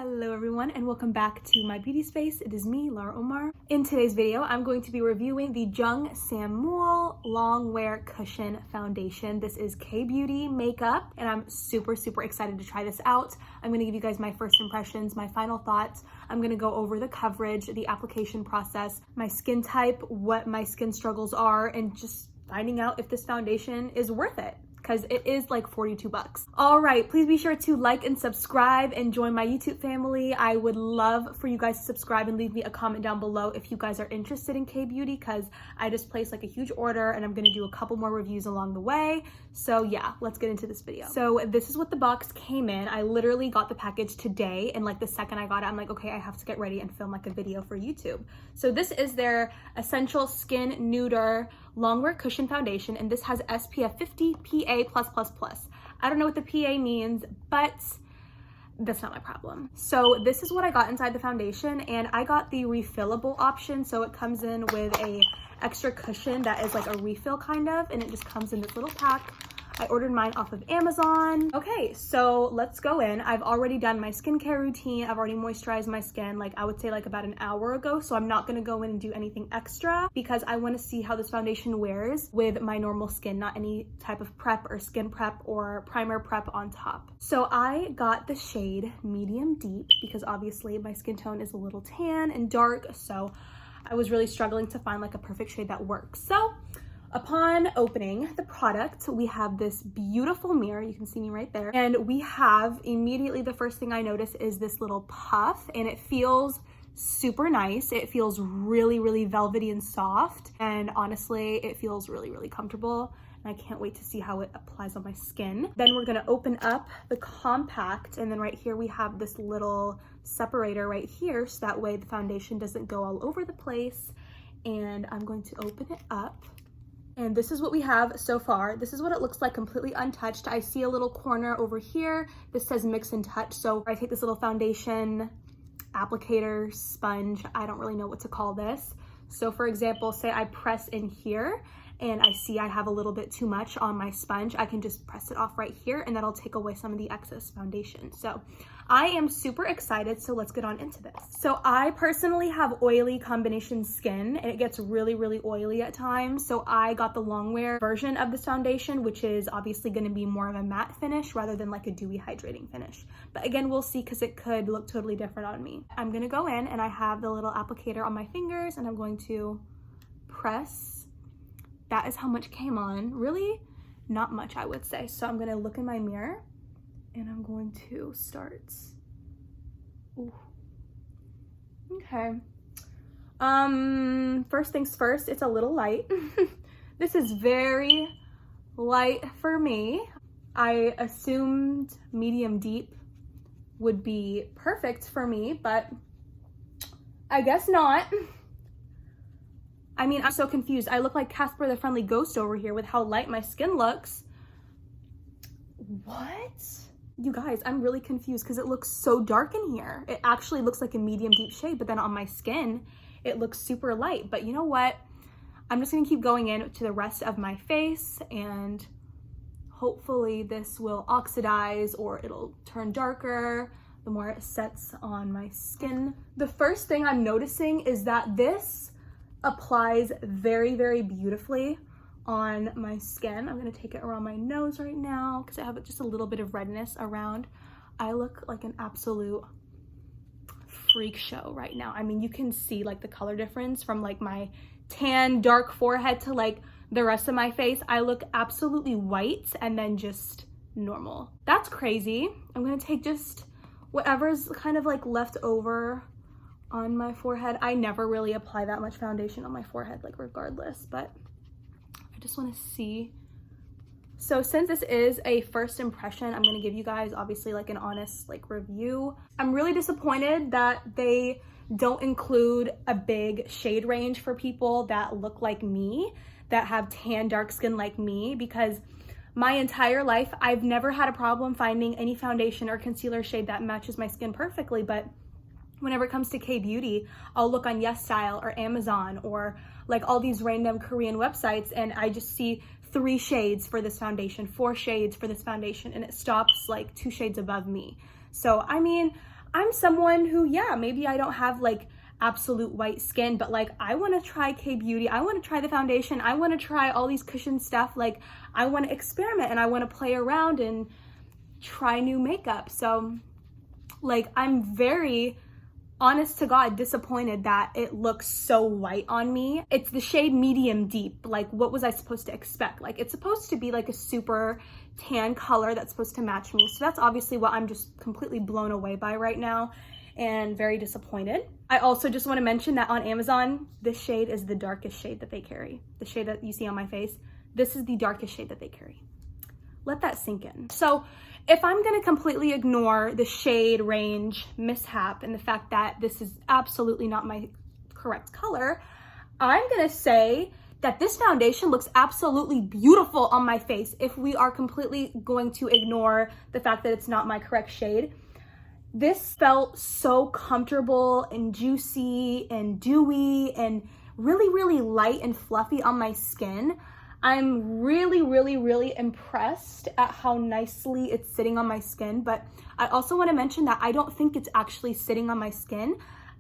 Hello everyone and welcome back to my beauty space. It is me, Lara Omar. In today's video, I'm going to be reviewing the Jung Saem Mool Long Wear Cushion Foundation. This is K-Beauty makeup and I'm super excited to try this out. I'm going to give you guys my first impressions, my final thoughts. I'm going to go over the coverage, the application process, my skin type, what my skin struggles are, and just finding out if this foundation is worth it, because it is like 42 bucks. All right, please be sure to like and subscribe and join my YouTube family. I would love for you guys to subscribe and leave me a comment down below if you guys are interested in K-Beauty, because I just placed like a huge order and I'm gonna do a couple more reviews along the way. So yeah, let's get into this video. So this is what the box came in. I literally got the package today, and like the second I got it, I'm like, okay, I have to get ready and film like a video for YouTube. So this is their Essential Skin Nuder Long Wear Cushion Foundation, and this has SPF 50 PA+++. I don't know what the PA means, but that's not my problem. So this is what I got inside the foundation, and I got the refillable option. So it comes in with a extra cushion that is like a refill kind of, and it just comes in this little pack. I ordered mine off of Amazon. Okay, so let's go in. I've already done my skincare routine. I've already moisturized my skin, like I would say like about an hour ago. So I'm not gonna go in and do anything extra because I wanna see how this foundation wears with my normal skin, not any type of prep or skin prep or primer prep on top. So I got the shade medium deep because obviously my skin tone is a little tan and dark. So I was really struggling to find like a perfect shade that works. So upon opening the product, we have this beautiful mirror. You can see me right there. And we have immediately, the first thing I notice is this little puff, and it feels super nice. It feels really velvety and soft. And honestly, it feels really comfortable. And I can't wait to see how it applies on my skin. Then we're gonna open up the compact, and then right here we have this little separator right here, so that way the foundation doesn't go all over the place. And I'm going to open it up. And this is what we have so far. This is what it looks like completely untouched. I see a little corner over here. This says mix and touch. So I take this little foundation applicator sponge. I don't really know what to call this. So for example, say I press in here and I see I have a little bit too much on my sponge. I can just press it off right here and that'll take away some of the excess foundation. So I am super excited, so let's get on into this. So I personally have oily combination skin and it gets really oily at times. So I got the long wear version of this foundation, which is obviously gonna be more of a matte finish rather than like a dewy hydrating finish. But again, we'll see because it could look totally different on me. I'm gonna go in and I have the little applicator on my fingers and I'm going to press. That is how much came on. Really not much, I would say. So I'm gonna look in my mirror and I'm going to start. Ooh. Okay. First things first, it's a little light. This is very light for me. I assumed medium deep would be perfect for me, but I guess not. I mean, I'm so confused. I look like Casper the Friendly Ghost over here with how light my skin looks. What? You guys, I'm really confused because it looks so dark in here. It actually looks like a medium deep shade, but then on my skin, it looks super light. But you know what? I'm just gonna keep going in to the rest of my face and hopefully this will oxidize or it'll turn darker the more it sets on my skin. The first thing I'm noticing is that this applies very beautifully on my skin. I'm gonna take it around my nose right now because I have just a little bit of redness around. I look like an absolute freak show right now. I mean, you can see like the color difference from like my tan dark forehead to like the rest of my face. I look absolutely white and then just normal. That's crazy. I'm gonna take just whatever's kind of like left over on my forehead. I never really apply that much foundation on my forehead, like regardless, but I just want to see. So since this is a first impression, I'm going to give you guys obviously like an honest like review. I'm really disappointed that they don't include a big shade range for people that look like me, that have tan dark skin like me, because my entire life I've never had a problem finding any foundation or concealer shade that matches my skin perfectly. But whenever it comes to K-Beauty, I'll look on YesStyle or Amazon or like all these random Korean websites and I just see 3 shades for this foundation, 4 shades for this foundation, and it stops like 2 shades above me. So I mean, I'm someone who, yeah, maybe I don't have like absolute white skin, but like I want to try K-Beauty, I want to try the foundation, I want to try all these cushion stuff. Like I want to experiment and I want to play around and try new makeup. So like I'm very, honest to God, disappointed that it looks so white on me. It's the shade medium deep. Like what was I supposed to expect? Like it's supposed to be like a super tan color that's supposed to match me. So that's obviously what I'm just completely blown away by right now and very disappointed. I also just want to mention that on Amazon, this shade is the darkest shade that they carry. The shade that you see on my face, this is the darkest shade that they carry. Let that sink in. So if I'm gonna completely ignore the shade range mishap and the fact that this is absolutely not my correct color, I'm gonna say that this foundation looks absolutely beautiful on my face if we are completely going to ignore the fact that it's not my correct shade. This felt so comfortable and juicy and dewy and really, really light and fluffy on my skin. I'm really, really, really impressed at how nicely it's sitting on my skin, but I also want to mention that I don't think it's actually sitting on my skin.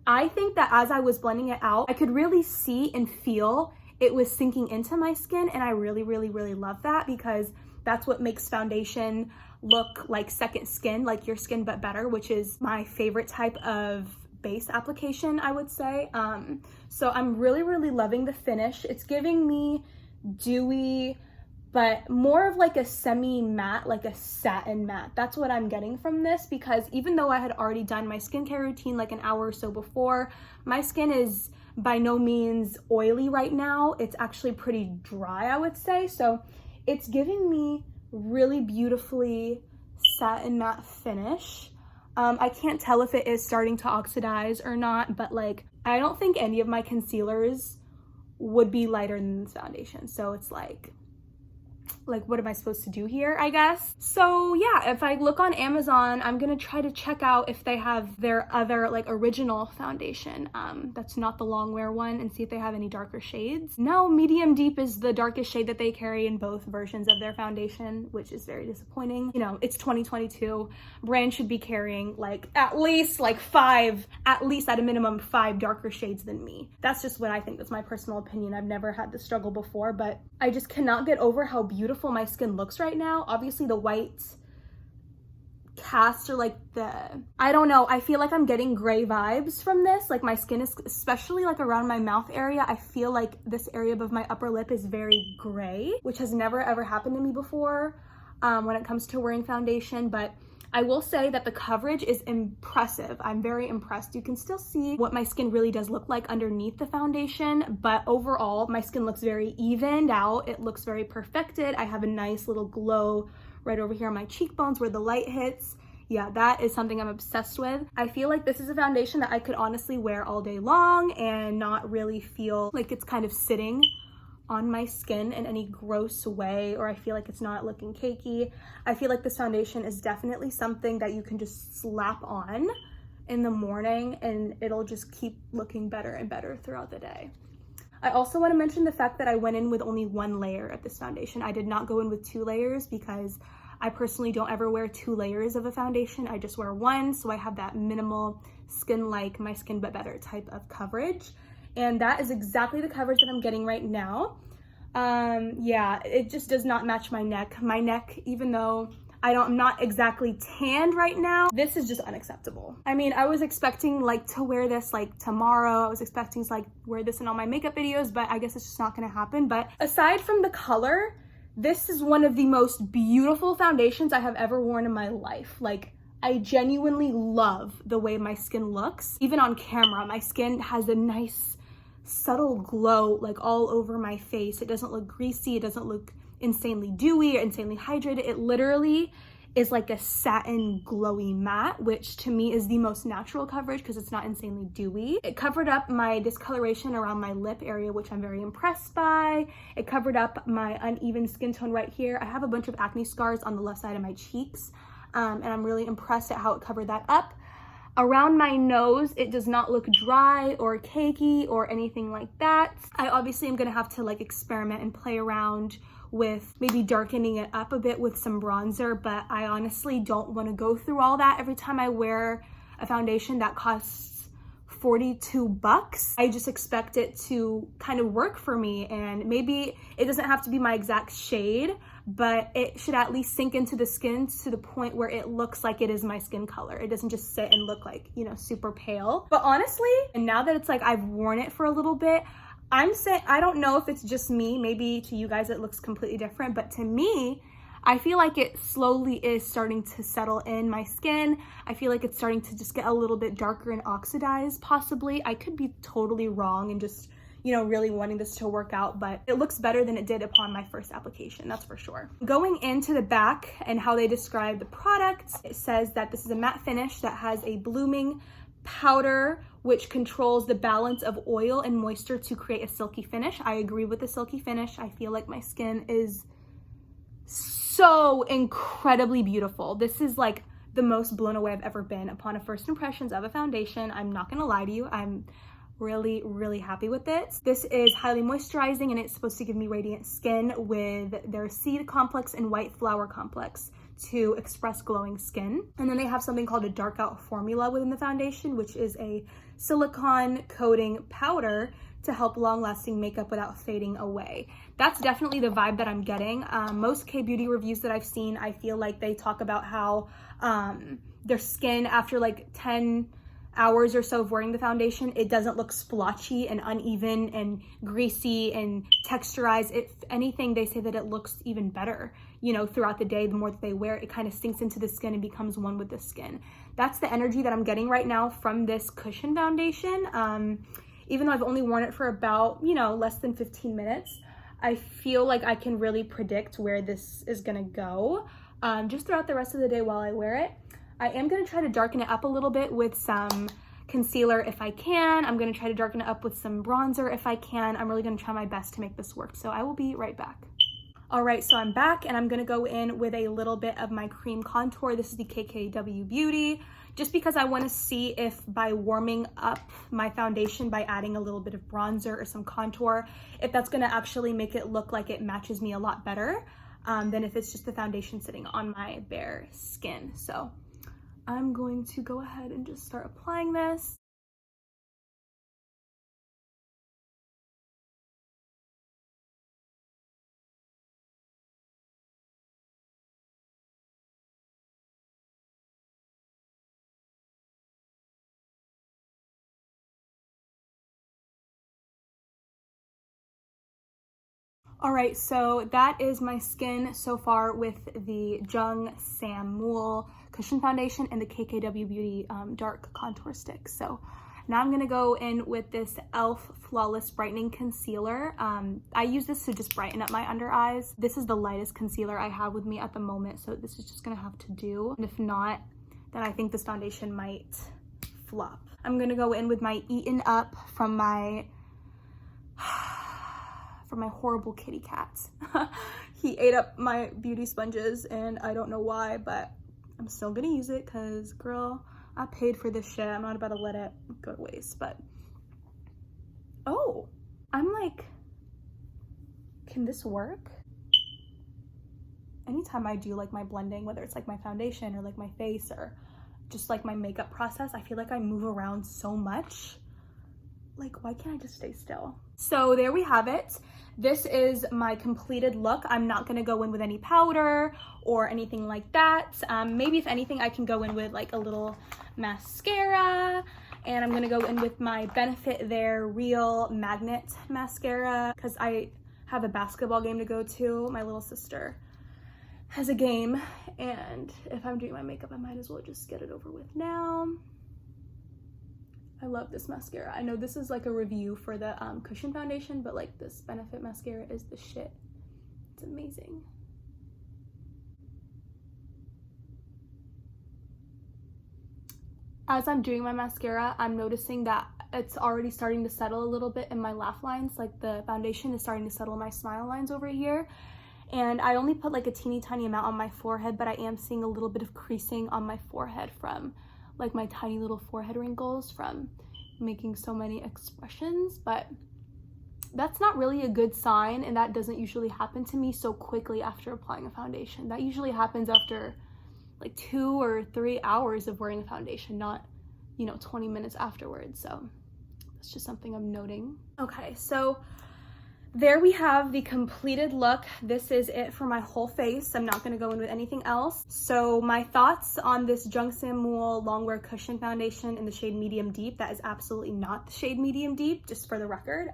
I think that as I was blending it out, I could really see and feel it was sinking into my skin, and I really, really, really love that because that's what makes foundation look like second skin, like your skin but better, which is my favorite type of base application, I would say. So I'm really, really loving the finish. It's giving me dewy, but more of like a semi-matte, like a satin matte. That's what I'm getting from this, because even though I had already done my skincare routine like an hour or so before, my skin is by no means oily right now. It's actually pretty dry, I would say. So it's giving me really beautifully satin matte finish. I can't tell if it is starting to oxidize or not, but like I don't think any of my concealers would be lighter than this foundation. So it's like what am I supposed to do here, I guess? So yeah, if I look on Amazon, I'm gonna try to check out if they have their other like original foundation that's not the long wear one, and see if they have any darker shades. No, medium deep is the darkest shade that they carry in both versions of their foundation, which is very disappointing. You know, it's 2022. Brands should be carrying like at least like five, at least at a minimum 5 darker shades than me. That's just what I think. That's my personal opinion. I've never had this struggle before, but I just cannot get over how beautiful my skin looks right now. Obviously the white cast, or like I don't know, I feel like I'm getting gray vibes from this. Like my skin is, especially like around my mouth area, I feel like this area above my upper lip is very gray, which has never ever happened to me before when it comes to wearing foundation. But I will say that the coverage is impressive. I'm very impressed. You can still see what my skin really does look like underneath the foundation, but overall my skin looks very evened out. It looks very perfected. I have a nice little glow right over here on my cheekbones where the light hits. Yeah, that is something I'm obsessed with. I feel like this is a foundation that I could honestly wear all day long and not really feel like it's kind of sitting on my skin in any gross way, or I feel like it's not looking cakey. I feel like this foundation is definitely something that you can just slap on in the morning and it'll just keep looking better and better throughout the day. I also want to mention the fact that I went in with only 1 layer of this foundation. I did not go in with 2 layers because I personally don't ever wear 2 layers of a foundation. I just wear 1, so I have that minimal skin like my skin but better type of coverage. And that is exactly the coverage that I'm getting right now. Yeah, it just does not match my neck. My neck, even though I'm not exactly tanned right now, this is just unacceptable. I mean, I was expecting like to wear this like tomorrow. I was expecting to like wear this in all my makeup videos, but I guess it's just not gonna happen. But aside from the color, this is one of the most beautiful foundations I have ever worn in my life. Like, I genuinely love the way my skin looks. Even on camera, my skin has a nice subtle glow like all over my face. It doesn't look greasy. It doesn't look insanely dewy or insanely hydrated. It literally is like a satin glowy matte, which to me is the most natural coverage because it's not insanely dewy. It covered up my discoloration around my lip area, which I'm very impressed by. It covered up my uneven skin tone right here. I have a bunch of acne scars on the left side of my cheeks, and I'm really impressed at how it covered that up. Around my nose, it does not look dry or cakey or anything like that. I obviously am gonna have to like experiment and play around with maybe darkening it up a bit with some bronzer, but I honestly don't want to go through all that every time I wear a foundation that costs 42 bucks. I just expect it to kind of work for me, and maybe it doesn't have to be my exact shade, but it should at least sink into the skin to the point where it looks like it is my skin color. It doesn't just sit and look like, you know, super pale. But honestly, and now that it's like I've worn it for a little bit, I don't know if it's just me, maybe to you guys it looks completely different, but to me, I feel like it slowly is starting to settle in my skin. I feel like it's starting to just get a little bit darker and oxidized, possibly. I could be totally wrong and just, you know, really wanting this to work out, but it looks better than it did upon my first application, that's for sure. Going into the back and how they describe the product, it says that this is a matte finish that has a blooming powder which controls the balance of oil and moisture to create a silky finish. I agree with the silky finish. I feel like my skin is so incredibly beautiful. This is like the most blown away I've ever been upon a first impressions of a foundation. I'm not gonna lie to you, I'm really happy with it. This is highly moisturizing and it's supposed to give me radiant skin with their seed complex and white flower complex to express glowing skin. And then they have something called a dark out formula within the foundation, which is a silicone coating powder to help long-lasting makeup without fading away. That's definitely the vibe that I'm getting. Most K-beauty reviews that I've seen, I feel like they talk about how their skin after like 10 hours or so of wearing the foundation, it doesn't look splotchy and uneven and greasy and texturized. If anything, they say that it looks even better, you know, throughout the day. The more that they wear it, it kind of sinks into the skin and becomes one with the skin. That's the energy that I'm getting right now from this cushion foundation. Even though I've only worn it for about, you know, less than 15 minutes, I feel like I can really predict where this is gonna go just throughout the rest of the day while I wear it. I am gonna try to darken it up a little bit with some concealer if I can. I'm gonna try to darken it up with some bronzer if I can. I'm really gonna try my best to make this work. So I will be right back. All right, so I'm back and I'm gonna go in with a little bit of my cream contour. This is the KKW Beauty, just because I wanna see if by warming up my foundation by adding a little bit of bronzer or some contour, if that's gonna actually make it look like it matches me a lot better than if it's just the foundation sitting on my bare skin. So I'm going to go ahead and just start applying this. All right, so that is my skin so far with the Jung Saem Mool Cushion Foundation and the KKW Beauty Dark Contour Stick. So now I'm gonna go in with this e.l.f. Flawless Brightening Concealer. I use this to just brighten up my under eyes. This is the lightest concealer I have with me at the moment, so this is just gonna have to do. And if not, then I think this foundation might flop. I'm gonna go in with my Eaten Up from my horrible kitty cat. He ate up my beauty sponges and I don't know why, but I'm still gonna use it because, girl, I paid for this shit. I'm not about to let it go to waste. But oh, I'm like, can this work? Anytime I do like my blending, whether it's like my foundation or like my face or just like my makeup process, I feel like I move around so much. Like, why can't I just stay still? So there we have it. This is my completed look. I'm not gonna go in with any powder or anything like that. Maybe if anything, I can go in with like a little mascara, and I'm gonna go in with my Benefit There Real Magnet Mascara because I have a basketball game to go to. My little sister has a game, and if I'm doing my makeup, I might as well just get it over with now. I love this mascara. I know this is like a review for the cushion foundation, but like this Benefit mascara is the shit. It's amazing. As I'm doing my mascara, I'm noticing that it's already starting to settle a little bit in my laugh lines. Like the foundation is starting to settle in my smile lines over here. And I only put like a teeny tiny amount on my forehead, but I am seeing a little bit of creasing on my forehead from like my tiny little forehead wrinkles from making so many expressions. But that's not really a good sign, and that doesn't usually happen to me so quickly after applying a foundation. That usually happens after like 2 or 3 hours of wearing a foundation, not you know, 20 minutes afterwards. So that's just something I'm noting. Okay, so there we have the completed look. This is it for my whole face. I'm not gonna go in with anything else. So my thoughts on this Jung Saem Mool Longwear Cushion Foundation in the shade Medium Deep. That is absolutely not the shade Medium Deep, just for the record.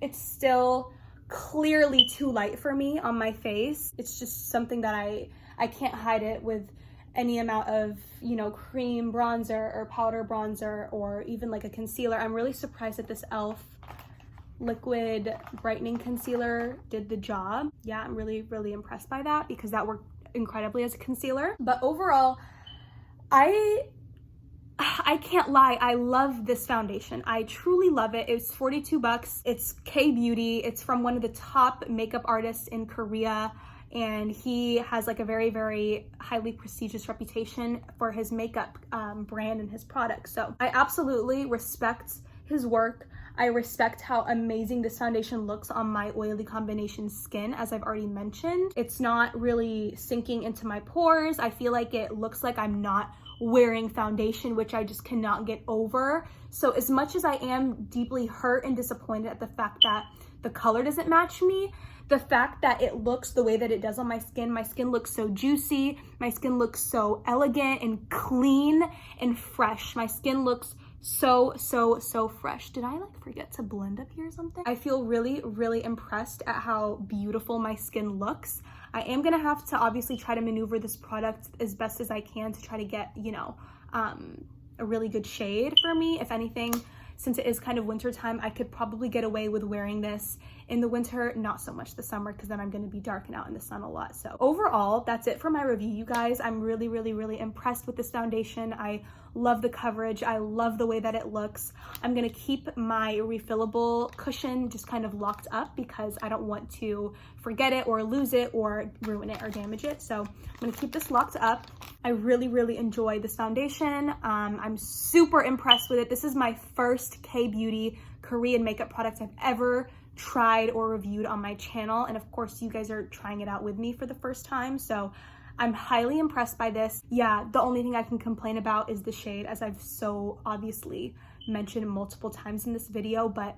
It's still clearly too light for me on my face. It's just something that I can't hide it with any amount of, you know, cream bronzer or powder bronzer or even like a concealer. I'm really surprised that this e.l.f. liquid brightening concealer did the job. Yeah, I'm really impressed by that because that worked incredibly as a concealer. But overall, I can't lie, I love this foundation. I truly love it. It's 42 bucks. It's K-Beauty. It's from one of the top makeup artists in Korea, and he has like a very highly prestigious reputation for his makeup brand and his products. So I absolutely respect his work. I respect how amazing this foundation looks on my oily combination skin, as I've already mentioned. It's not really sinking into my pores. I feel like it looks like I'm not wearing foundation, which I just cannot get over. So as much as I am deeply hurt and disappointed at the fact that the color doesn't match me, the fact that it looks the way that it does on my skin looks so juicy, my skin looks so elegant and clean and fresh. My skin looks so fresh. Did I like forget to blend up here or something? I feel really impressed at how beautiful my skin looks. I am gonna have to obviously try to maneuver this product as best as I can to try to get, you know, a really good shade for me. If anything, since it is kind of winter time, I could probably get away with wearing this in the winter, not so much the summer, because then I'm going to be dark and out in the sun a lot. So overall, that's it for my review, you guys. I'm really impressed with this foundation. I love the coverage. I love the way that it looks. I'm going to keep my refillable cushion just kind of locked up because I don't want to forget it or lose it or ruin it or damage it. So I'm going to keep this locked up. I really enjoy this foundation. I'm super impressed with it. This is my first K-Beauty Korean makeup product I've ever tried or reviewed on my channel. And of course, you guys are trying it out with me for the first time. So I'm highly impressed by this. Yeah, the only thing I can complain about is the shade, as I've so obviously mentioned multiple times in this video, but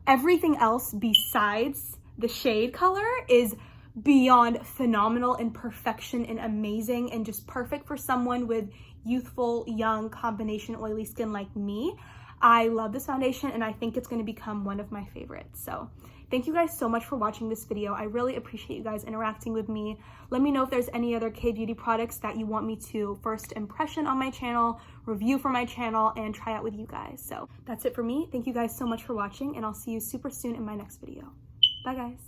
everything else besides the shade color is beyond phenomenal in perfection and amazing and just perfect for someone with youthful, young, combination oily skin like me. I love this foundation and I think it's going to become one of my favorites. So thank you guys so much for watching this video. I really appreciate you guys interacting with me. Let me know if there's any other K-Beauty products that you want me to first impression on my channel, review for my channel, and try out with you guys. So that's it for me. Thank you guys so much for watching, and I'll see you super soon in my next video. Bye guys.